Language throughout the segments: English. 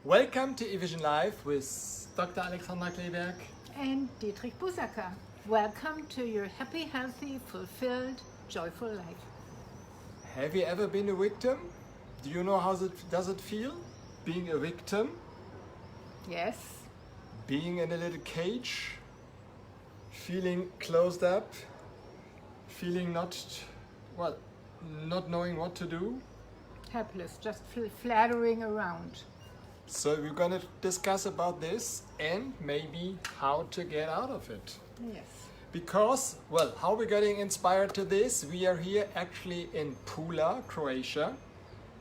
Welcome to eVision Live with Dr. Alexandra Kleeberg and Dietrich Busacker. Welcome to your happy, healthy, fulfilled, joyful life. Have you ever been a victim? Do you know how does it feel being a victim? Yes. Being in a little cage, feeling closed up, feeling not knowing what to do. Helpless, just flattering around. So we're going to discuss about this and maybe how to get out of it. Yes. Because, how we're getting inspired to this, we are here actually in Pula, Croatia.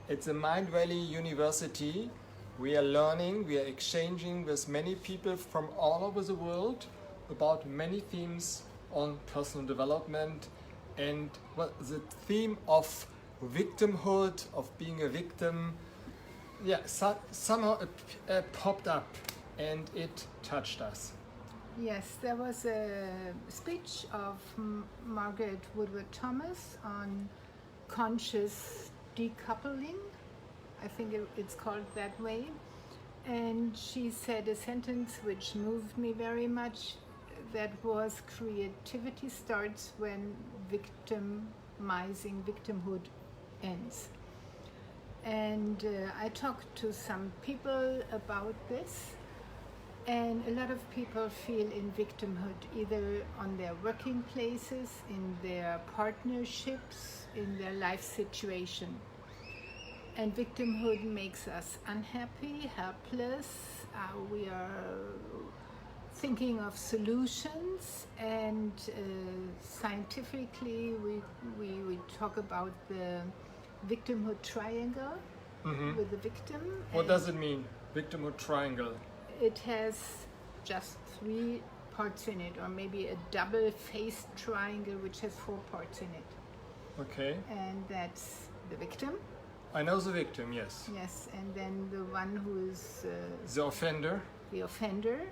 It's a Mind Valley University. We are learning, we are exchanging with many people from all over the world about many themes on personal development. And the theme of victimhood, of being a victim, somehow it popped up and it touched us. Yes, there was a speech of Margaret Woodward Thomas on conscious decoupling. I think it's called that way. And she said a sentence which moved me very much. That was, creativity starts when victimhood ends. And I talked to some people about this, and a lot of people feel in victimhood, either on their working places, in their partnerships, in their life situation. And victimhood makes us unhappy, helpless. We are thinking of solutions, and scientifically we talk about the victimhood triangle with the victim. What does it mean, victimhood triangle? It has just 3 parts in it, or maybe a double-faced triangle which has 4 parts in it. Okay. And that's the victim. I know the victim, yes. Yes, and then the one who is the offender. The offender,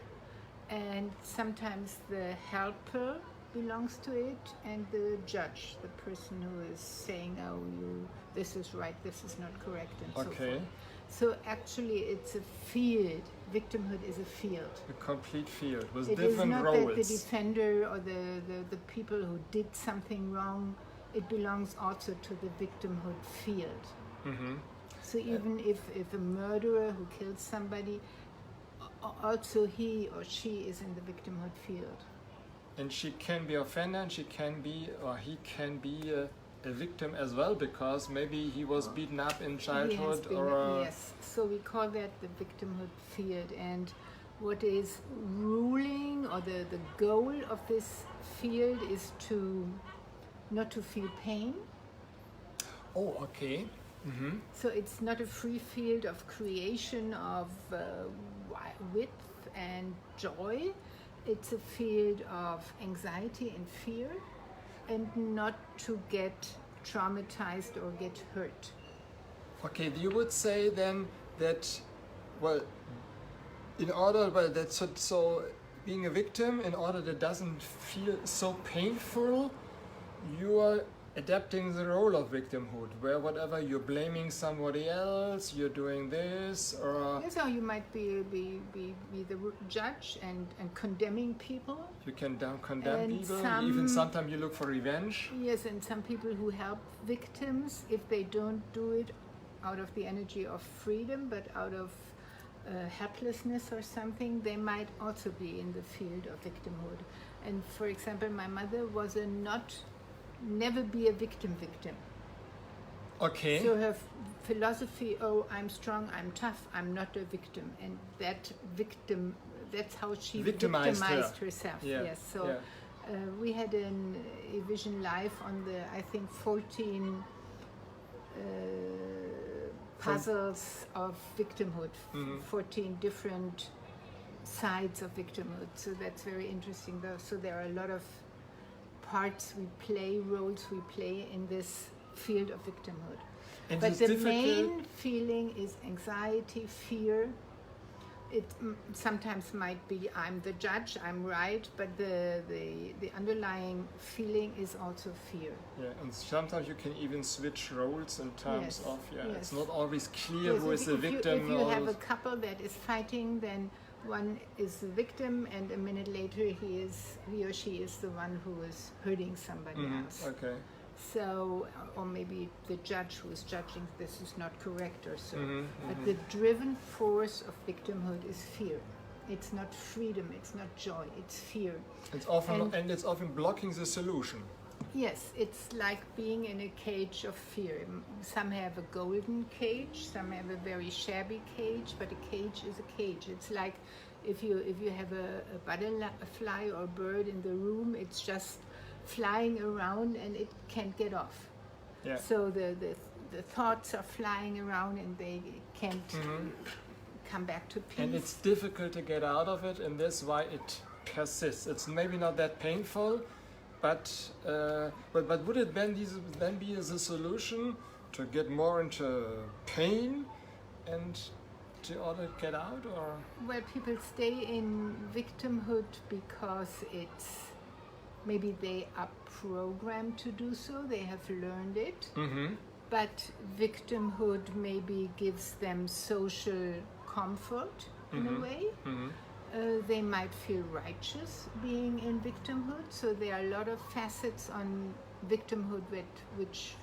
and sometimes the helper belongs to it, and the judge, the person who is saying, this is right, this is not correct, and so forth. So actually it's a field. Victimhood is a field. A complete field with it different roles. It is not that the defender or the people who did something wrong, it belongs also to the victimhood field. Mm-hmm. So even if a murderer who kills somebody, also he or she is in the victimhood field. And she can be offender, and she can be, or he can be a victim as well, because maybe he was beaten up in childhood. Yes, so we call that the victimhood field. And what is ruling, or the goal of this field, is not to feel pain. Oh, okay. Mm-hmm. So it's not a free field of creation of width and joy. It's a field of anxiety and fear, and not to get traumatized or get hurt. Okay, you would say then that, so being a victim, in order that doesn't feel so painful, you are adapting the role of victimhood, where whatever you're blaming somebody else, you're doing this, or... Yes, or you might be the judge and condemning people. You can condemn and people, even sometimes you look for revenge. Yes, and some people who help victims, if they don't do it out of the energy of freedom, but out of helplessness or something, they might also be in the field of victimhood. And for example, my mother was never be a victim. Okay. So her philosophy, I'm strong, I'm tough, I'm not a victim. And that victim, that's how she victimized herself. Yeah. Yes. So we had an eVision Live on the, I think, 14 puzzles of victimhood, 14 different sides of victimhood. So that's very interesting though. So there are a lot of parts we play, roles we play in this field of victimhood. And but the main feeling is anxiety, fear, it sometimes might be I'm the judge, I'm right, but the underlying feeling is also fear. Yeah, and sometimes you can even switch roles in terms Yes, of, yes. it's not always clear Yes, who is the victim. if you have a couple that is fighting, then one is the victim, and a minute later he or she is the one who is hurting somebody else. Okay. So, or maybe the judge who is judging this is not correct or so. But the driven force of victimhood is fear. It's not freedom, it's not joy, it's fear. It's often and it's often blocking the solution. Yes, it's like being in a cage of fear. Some have a golden cage, some have a very shabby cage, but a cage is a cage. It's like if you have a butterfly or bird in the room, it's just flying around and it can't get off. Yeah. So the thoughts are flying around and they can't come back to peace. And it's difficult to get out of it, and that's why it persists. It's maybe not that painful, but would it then be the solution to get more into pain and to order to get out, or? Well, people stay in victimhood because maybe they are programmed to do so, they have learned it, but victimhood maybe gives them social comfort in a way. They might feel righteous being in victimhood, so there are a lot of facets on victimhood which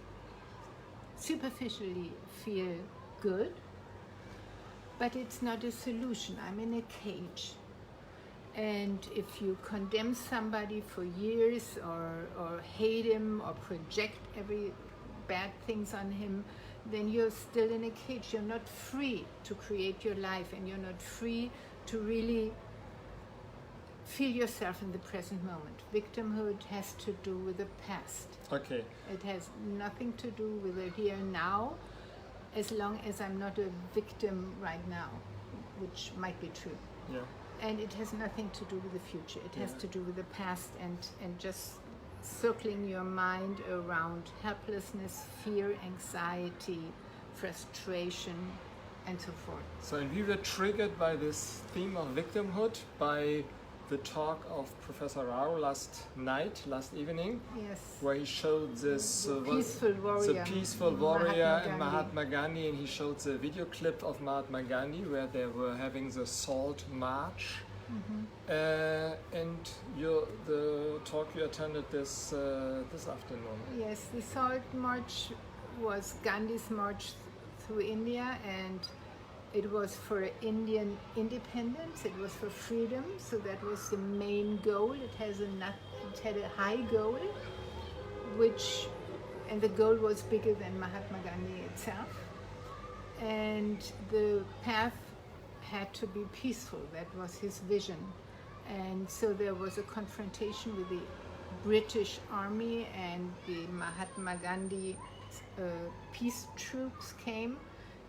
superficially feel good, but it's not a solution. I'm in a cage. And if you condemn somebody for years or hate him or project every bad things on him, then you're still in a cage. You're not free to create your life, and you're not free to really feel yourself in the present moment. Victimhood has to do with the past. Okay. It has nothing to do with the here and now, as long as I'm not a victim right now, which might be true. Yeah. And it has nothing to do with the future. It has to do with the past and just circling your mind around helplessness, fear, anxiety, frustration, and so forth. So, and we were triggered by this theme of victimhood by the talk of Professor Rao last evening, Yes. where he showed this peaceful warrior, and Mahatma Gandhi, and he showed the video clip of Mahatma Gandhi where they were having the Salt March. And the talk you attended this afternoon. Yes, the Salt March was Gandhi's march through India, and it was for Indian independence. It was for freedom. So that was the main goal. It had a high goal, and the goal was bigger than Mahatma Gandhi itself. And the path had to be peaceful. That was his vision. And so there was a confrontation with the British Army, and the Mahatma Gandhi peace troops came,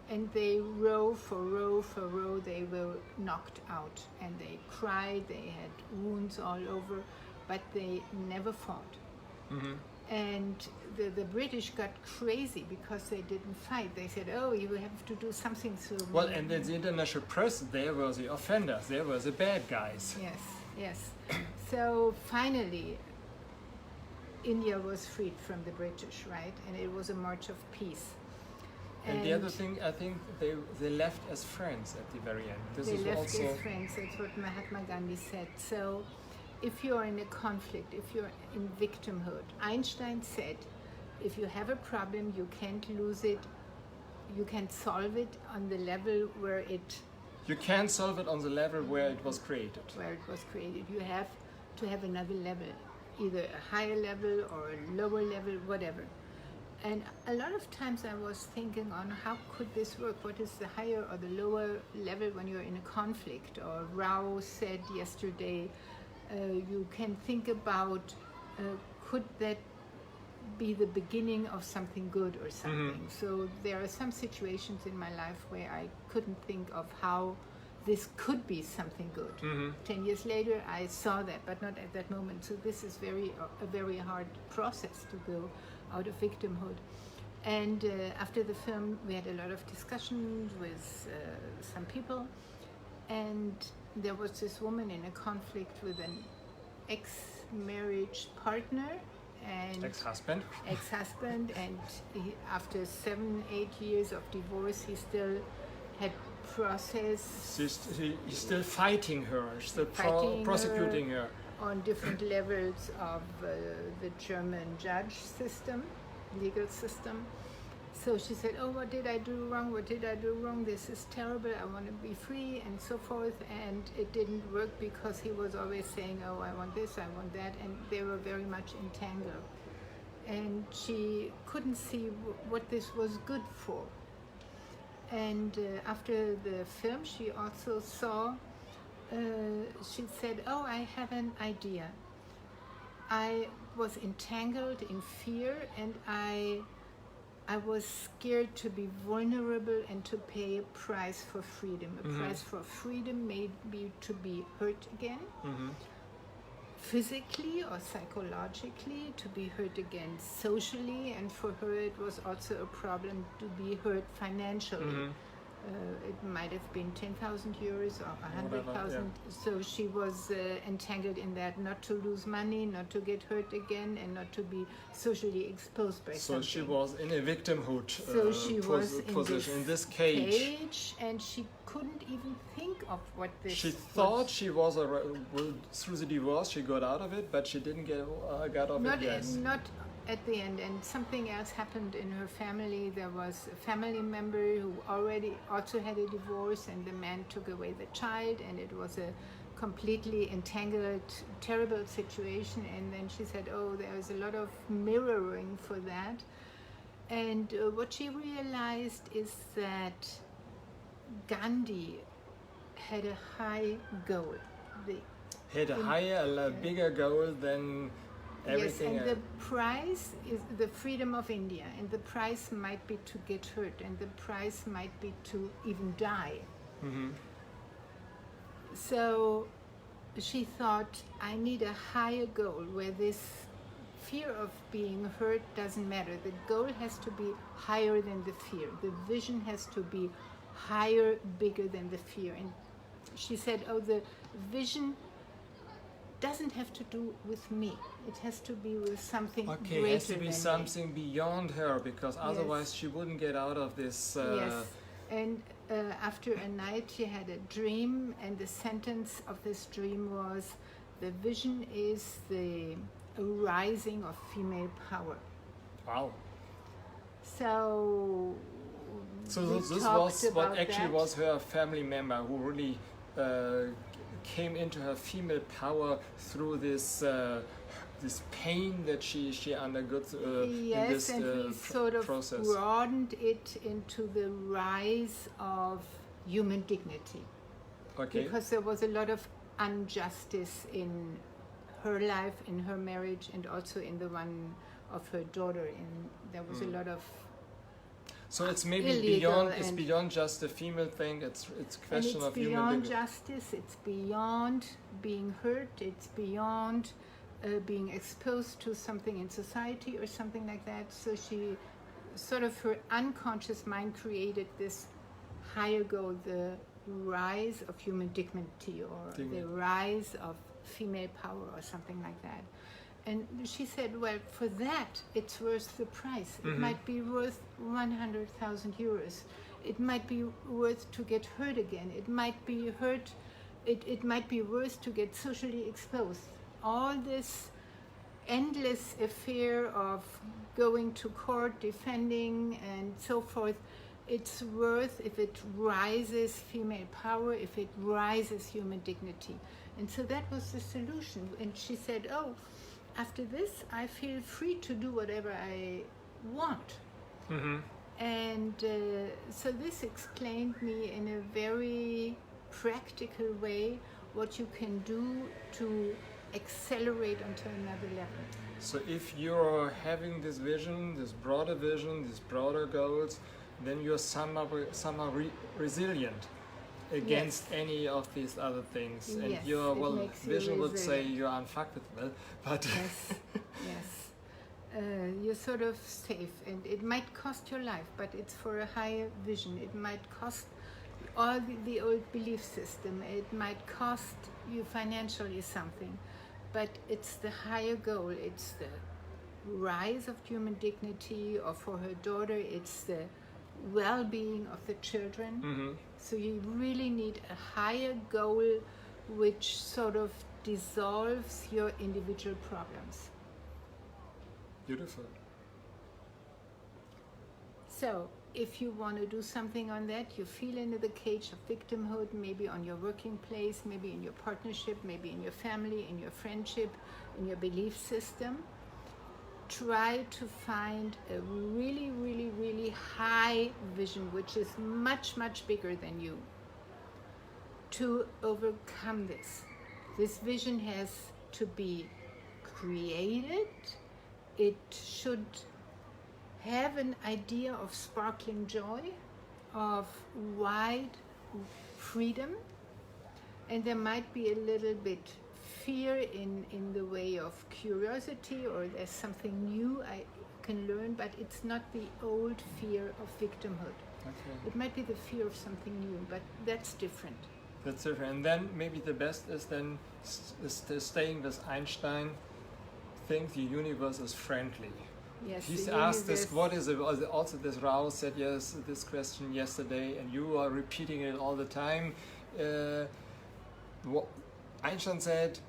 and they row for row, they were knocked out, and they cried, they had wounds all over, but they never fought. And the British got crazy because they didn't fight. They said, oh, you have to do something. So well, and then the international press, they were the offenders, they were the bad guys. Yes. So finally, India was freed from the British, right? And it was a march of peace. And the other thing, I think they left as friends at the very end. They left as friends, that's what Mahatma Gandhi said. So if you're in a conflict, if you're in victimhood, Einstein said, if you have a problem, you can't lose it, you can solve it on the level where it... You can't solve it on the level where it was created. You have to have another level, either a higher level or a lower level, whatever. And a lot of times I was thinking on how could this work? What is the higher or the lower level when you're in a conflict? Or Rao said yesterday, you can think about, could that be the beginning of something good or something? So there are some situations in my life where I couldn't think of how this could be something good. 10 years later, I saw that, but not at that moment. So this is a very hard process to go out of victimhood. And after the film, we had a lot of discussions with some people, And there was this woman in a conflict with an ex-marriage partner and Ex-husband. and after 7-8 years of divorce, he still had process. He's still fighting her, still prosecuting her on different levels of the German judge system, legal system. So she said, oh, what did I do wrong? What did I do wrong? This is terrible. I want to be free and so forth. And it didn't work because he was always saying, oh, I want this, I want that. And they were very much entangled. And she couldn't see what this was good for. And after the film, she also saw, she said, oh, I have an idea. I was entangled in fear, and I was scared to be vulnerable and to pay a price for freedom. A price for freedom may be to be hurt again, physically or psychologically, to be hurt again socially, and for her it was also a problem to be hurt financially. It might have been 10,000 euros or 100,000. So she was entangled in that, not to lose money, not to get hurt again, and not to be socially exposed by something. So she was in a victimhood position, in this cage. And she couldn't even think of what this She thought she was, through the divorce, she got out of it, but she didn't get out of it, yes. Not at the end, and something else happened in her family. There was a family member who already also had a divorce, and the man took away the child, and it was a completely entangled, terrible situation. And then she said, oh, there's a lot of mirroring for that. And what she realized is that Gandhi had a high goal. A bigger goal than everything. Yes, and the price is the freedom of India, and the price might be to get hurt, and the price might be to even die. So she thought, I need a higher goal where this fear of being hurt doesn't matter. The goal has to be higher than the fear. The vision has to be higher, bigger than the fear. And she said, oh, the vision doesn't have to do with me. It has to be with something greater. It has to be than something beyond her, because otherwise she wouldn't get out of this. Yes. And after a night she had a dream, and the sentence of this dream was, the vision is the rising of female power. Wow. So this was what actually was her family member who really came into her female power through this this pain that she undergot in this and he sort of process. Broadened it into the rise of human dignity. Because there was a lot of injustice in her life, in her marriage, and also in the one of her daughter. And there was a lot of so it's maybe beyond just the female thing. It's a question of human dignity. It's beyond justice. It's beyond being hurt. It's beyond being exposed to something in society or something like that. So she sort of, her unconscious mind created this higher goal, the rise of human dignity, or the rise of female power, or something like that. And she said, well, for that, it's worth the price. It might be worth 100,000 euros. It might be worth to get hurt again. It might be it might be worth to get socially exposed. All this endless affair of going to court, defending, and so forth, it's worth if it rises female power, if it rises human dignity. And so that was the solution. And she said, oh, after this, I feel free to do whatever I want. And so this explained me in a very practical way what you can do to accelerate onto another level. So if you're having this vision, this broader goals, then you're somehow resilient against any of these other things. Yes, and your vision would say resilient. you're unfuckable, but yes. You're sort of safe, and it might cost your life, but it's for a higher vision. It might cost all the old belief system. It might cost you financially something, but it's the higher goal. It's the rise of human dignity, or for her daughter, it's the well-being of the children. So you really need a higher goal which sort of dissolves your individual problems. Beautiful. So if you want to do something on that, you feel into the cage of victimhood, maybe on your working place, maybe in your partnership, maybe in your family, in your friendship, in your belief system, try to find a really, really, really high vision, which is much, much bigger than you, to overcome this. This vision has to be created. It should have an idea of sparkling joy, of wide freedom, and there might be a little bit fear in the way of curiosity, or there's something new I can learn, but it's not the old fear of victimhood. Okay. It might be the fear of something new, but that's different. That's different. And then maybe the best is then staying with Einstein, think the universe is friendly. Yes, He's the asked this, universe- what is it? Also this Rao said yes this question yesterday, and you are repeating it all the time. Einstein said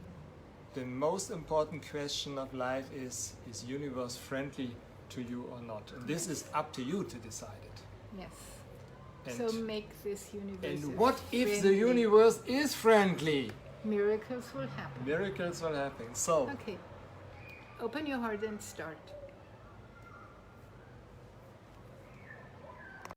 the most important question of life is universe friendly to you or not? And this is up to you to decide it. Yes. And, So make this universe. and what if the friendly. universe is friendly? Miracles will happen. Miracles will happen. So Okay. Open your heart and start.